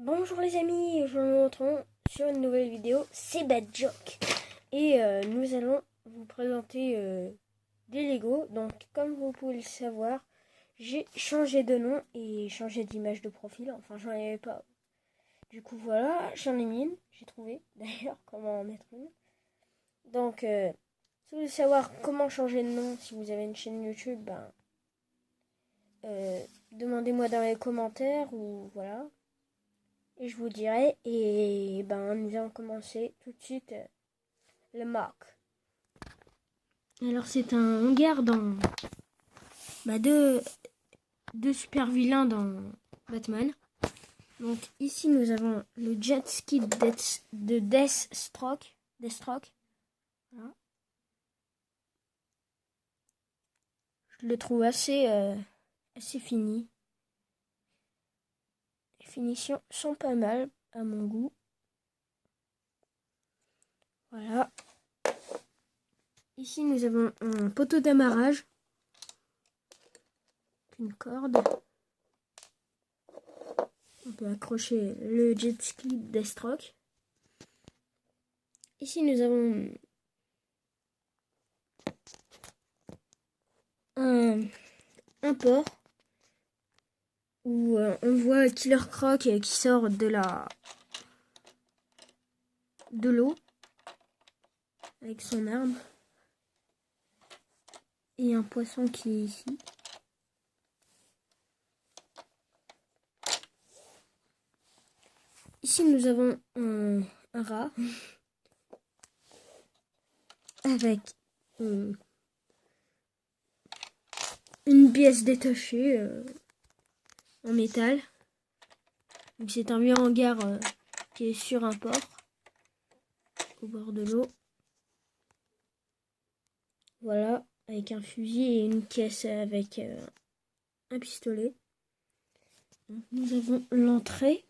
Bonjour les amis, je me retrouve sur une nouvelle vidéo, c'est Badjock. Et nous allons vous présenter des Lego. Donc comme vous pouvez le savoir, j'ai changé de nom et changé d'image de profil. Enfin j'en avais pas. Du coup voilà, j'en ai mis une, j'ai trouvé d'ailleurs comment en mettre une. Donc si vous voulez savoir comment changer de nom, si vous avez une chaîne YouTube, demandez-moi dans les commentaires ou voilà. Et je vous dirai, et nous allons commencer tout de suite le marque. Alors c'est un hangar dans deux super vilains dans Batman. Donc ici nous avons le jet ski de Deathstroke. Voilà. Je le trouve assez fini. Les finitions sont pas mal à mon goût. Voilà. Ici, nous avons un poteau d'amarrage, une corde. On peut accrocher le jet ski Deathstroke. Ici, nous avons un port où on voit Killer Croc qui sort de l'eau avec son arme. Et un poisson qui est ici. Ici, nous avons un rat avec une pièce détachée en métal. Donc c'est un vieux hangar qui est sur un port au bord de l'eau. Voilà, avec un fusil et une caisse avec un pistolet. Donc, nous avons l'entrée.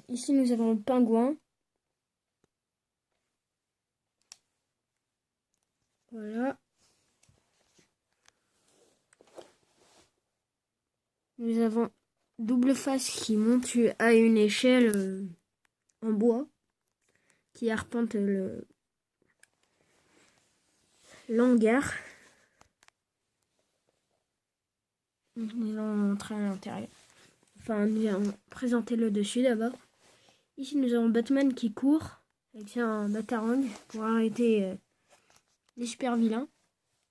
Ici, nous avons le pingouin. Voilà. Nous avons double face qui monte à une échelle en bois qui arpente le hangar. Nous allons entrer à l'intérieur. Enfin, nous allons présenter le dessus d'abord. Ici, nous avons Batman qui court avec un batarang pour arrêter les super vilains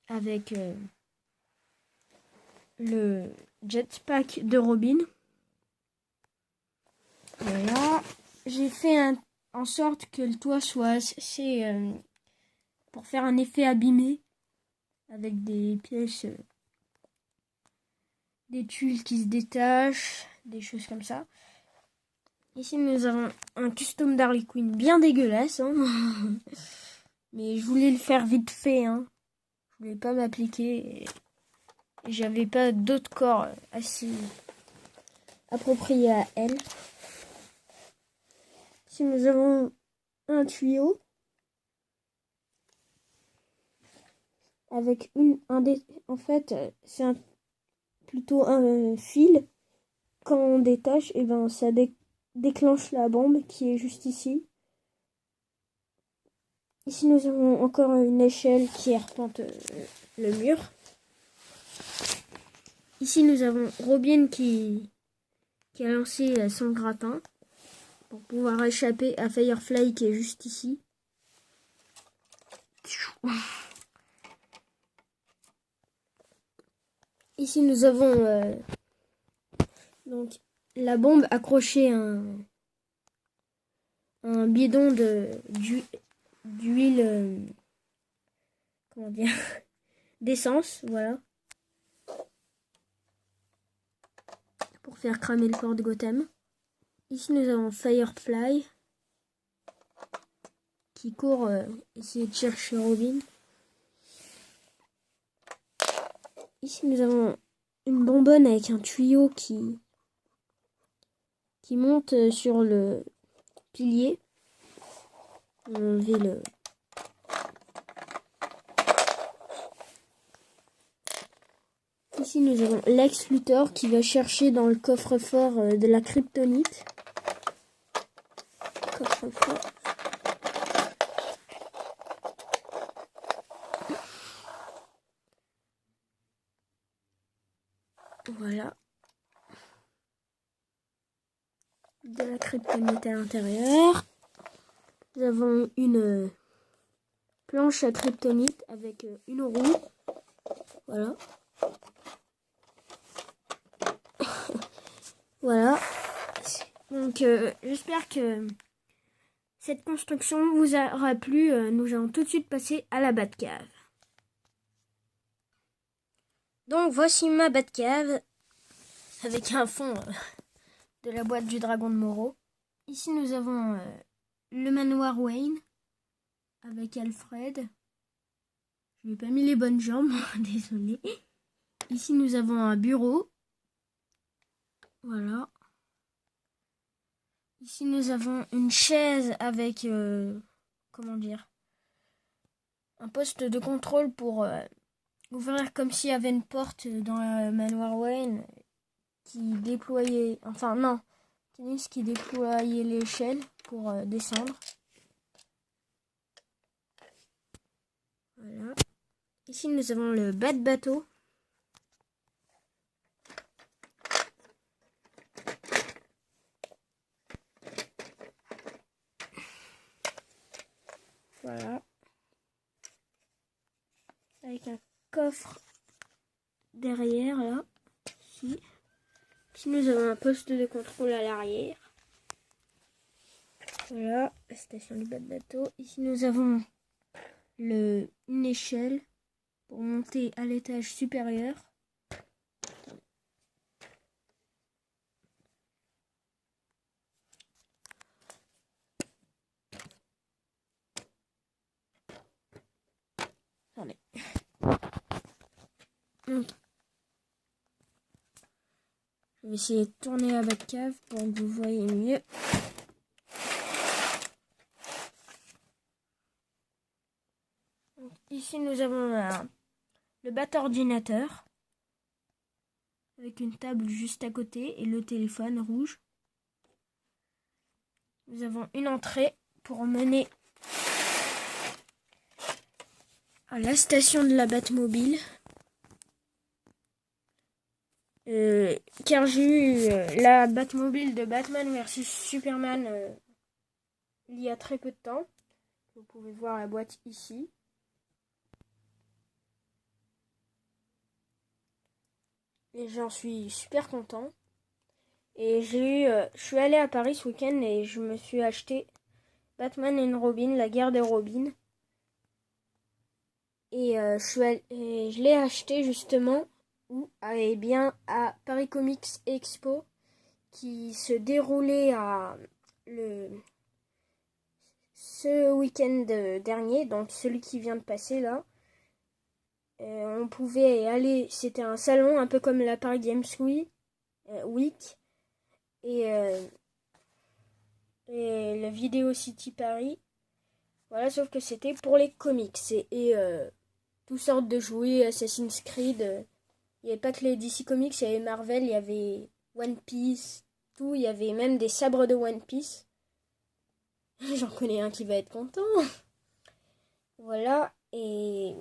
avec le jetpack de Robin. Voilà. J'ai fait en sorte que le toit soit assez pour faire un effet abîmé avec des pièces, des tuiles qui se détachent, des choses comme ça. Ici, nous avons un custom d'Harley Quinn bien dégueulasse. Hein. Mais je voulais le faire vite fait. Hein. Je voulais pas m'appliquer. Et j'avais pas d'autres corps assez appropriés à elle. Ici, nous avons un tuyau. Avec en fait, c'est plutôt un fil. Quand on détache, et ça déclenche la bombe qui est juste ici. Ici, nous avons encore une échelle qui arpente le mur. Ici, nous avons Robin qui a lancé son gratin pour pouvoir échapper à Firefly qui est juste ici. Ici, nous avons donc la bombe accrochée à un bidon d'huile, comment dire, d'essence, voilà, pour faire cramer le corps de Gotham. Ici, nous avons Firefly qui court essayer de chercher Robin. Ici, nous avons une bonbonne avec un tuyau qui monte sur le pilier. On va enlever le... Ici, nous avons Lex Luthor qui va chercher dans le coffre-fort de la kryptonite. Coffre-fort. Voilà. De la kryptonite à l'intérieur. Nous avons une planche à kryptonite avec une roue. Voilà. Voilà. Donc, j'espère que cette construction vous aura plu. Nous allons tout de suite passer à la Batcave. Donc, voici ma Batcave avec un fond de la boîte du dragon de Moreau. Ici, nous avons le manoir Wayne avec Alfred. Je n'ai pas mis les bonnes jambes, désolé. Ici, nous avons un bureau. Voilà. Ici, nous avons une chaise avec, comment dire, un poste de contrôle pour ouvrir comme s'il y avait une porte dans le manoir Wayne qui déployait, enfin non, tennis qui déployait l'échelle pour descendre. Voilà. Ici, nous avons le bas de bateau. Voilà. Avec un coffre derrière, là. Ici. Ici, nous avons un poste de contrôle à l'arrière. Voilà, la station du bas de bateau. Ici, nous avons une échelle pour monter à l'étage supérieur. Attendez. Donc, je vais essayer de tourner la Batcave pour que vous voyez mieux. Donc, ici, nous avons le bat ordinateur avec une table juste à côté et le téléphone rouge. Nous avons une entrée pour mener à la station de la Batmobile. Car j'ai eu la Batmobile de Batman vs Superman il y a très peu de temps. Vous pouvez voir la boîte ici. Et j'en suis super content. Et je suis allé à Paris ce week-end et je me suis acheté Batman and Robin, la guerre des Robins. Et je l'ai acheté justement bien à Paris Comics Expo qui se déroulait ce week-end dernier, donc celui qui vient de passer là. On pouvait aller, c'était un salon un peu comme la Paris Games Week et la Vidéo City Paris. Voilà, sauf que c'était pour les comics et toutes sortes de jouets, Assassin's Creed. Il n'y avait pas que les DC Comics, il y avait Marvel, il y avait One Piece, tout. Il y avait même des sabres de One Piece. J'en connais un qui va être content. Voilà, et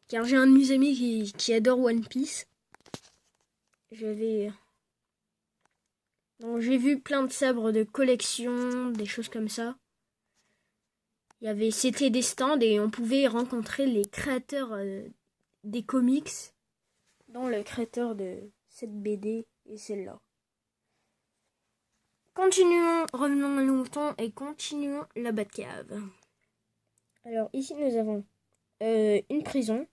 car j'ai un de mes amis qui adore One Piece. Donc j'ai vu plein de sabres de collection, des choses comme ça. C'était des stands et on pouvait rencontrer les créateurs des comics, dont le créateur de cette BD et celle-là. Revenons à longtemps et continuons la Batcave. Alors ici nous avons une prison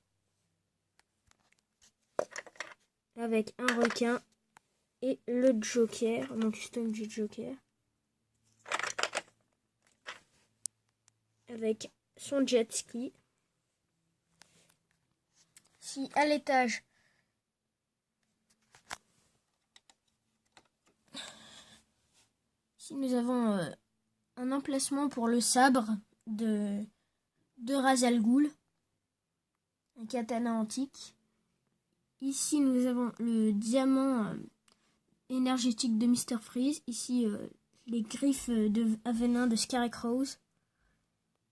avec un requin et le Joker, mon custom du Joker, avec son jet ski. Si à l'étage, si nous avons un emplacement pour le sabre de Ra's al Ghul, un katana antique. Ici, nous avons le diamant énergétique de Mr. Freeze. Ici, les griffes à venin de Scarecrow.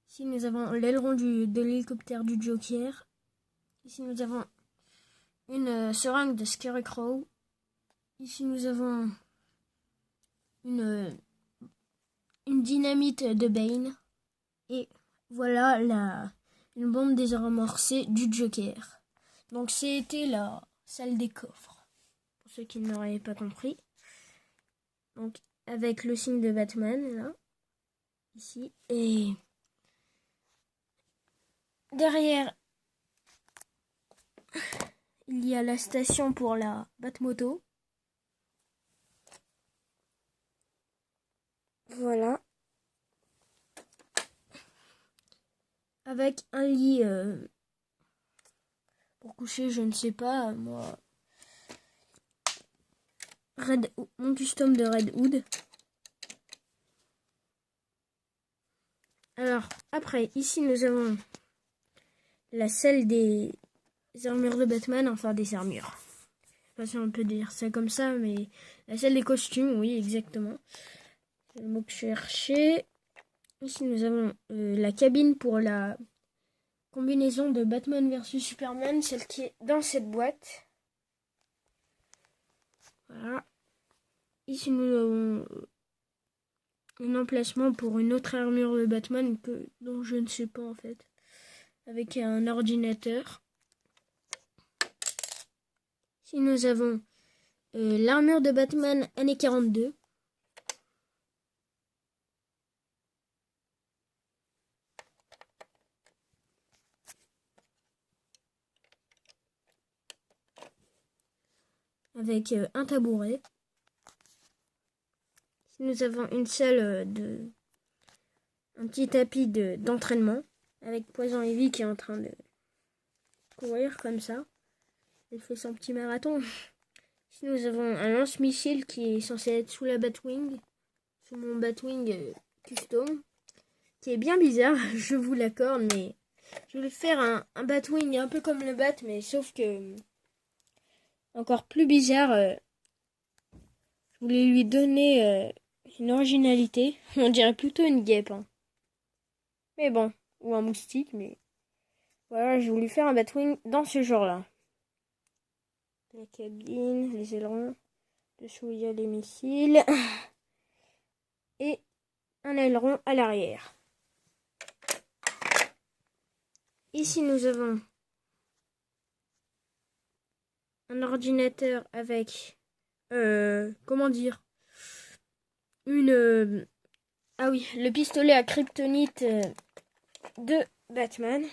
Ici, nous avons l'aileron de l'hélicoptère du Joker. Ici, nous avons une seringue de Scarecrow. Ici, nous avons une dynamite de Bane. Et voilà une bombe désamorcée du Joker. Donc, c'était la salle des coffres. Pour ceux qui n'auraient pas compris. Donc, avec le signe de Batman, là. Ici. Et derrière, il y a la station pour la Batmoto. Voilà. Avec un lit pour coucher, je ne sais pas, moi. Mon custom de Red Hood. Alors, après, ici, nous avons la salle des armures de Batman, enfin des armures. Je sais pas si on peut dire ça comme ça, mais la salle des costumes, oui, exactement. C'est le mot que je cherchais. Ici, nous avons la cabine pour la combinaison de Batman vs Superman, celle qui est dans cette boîte. Voilà. Ici, nous avons un emplacement pour une autre armure de Batman dont je ne sais pas en fait. Avec un ordinateur. Ici, nous avons l'armure de Batman années 42. Avec un tabouret. Ici, nous avons une salle un petit tapis d'entraînement avec Poison Ivy qui est en train de courir comme ça. Elle fait son petit marathon. Ici, nous avons un lance-missile qui est censé être sous la Batwing, sous mon Batwing custom, qui est bien bizarre, je vous l'accorde, mais je vais faire un Batwing un peu comme le Bat, mais sauf que encore plus bizarre. Je voulais lui donner une originalité. On dirait plutôt une guêpe. Hein. Mais bon, ou un moustique, mais voilà, j'ai voulu faire un Batwing dans ce genre-là. La cabine, les ailerons. Dessous, il y a les missiles. Et un aileron à l'arrière. Ici, nous avons un ordinateur avec... comment dire ah oui, le pistolet à kryptonite de Batman.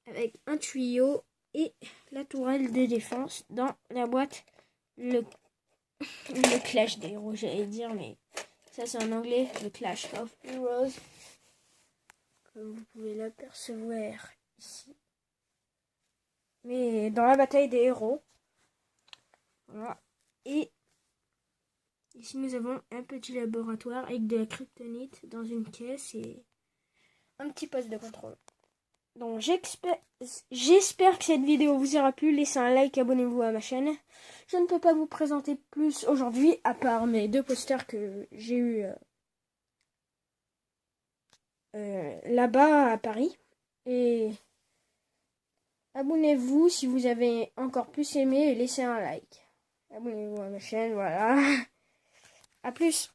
Avec un tuyau et la tourelle de défense dans la boîte. Le Clash des héros, j'allais dire, mais ça c'est en anglais, le Clash of Heroes. Comme vous pouvez l'apercevoir ici. Mais dans la bataille des héros. Voilà. Et ici nous avons un petit laboratoire avec de la kryptonite dans une caisse et un petit poste de contrôle. Donc j'espère que cette vidéo vous aura plu. Laissez un like, abonnez-vous à ma chaîne. Je ne peux pas vous présenter plus aujourd'hui, à part mes 2 posters que j'ai eu là-bas à Paris. Et abonnez-vous si vous avez encore plus aimé et laissez un like. Abonnez-vous à ma chaîne, voilà. À plus.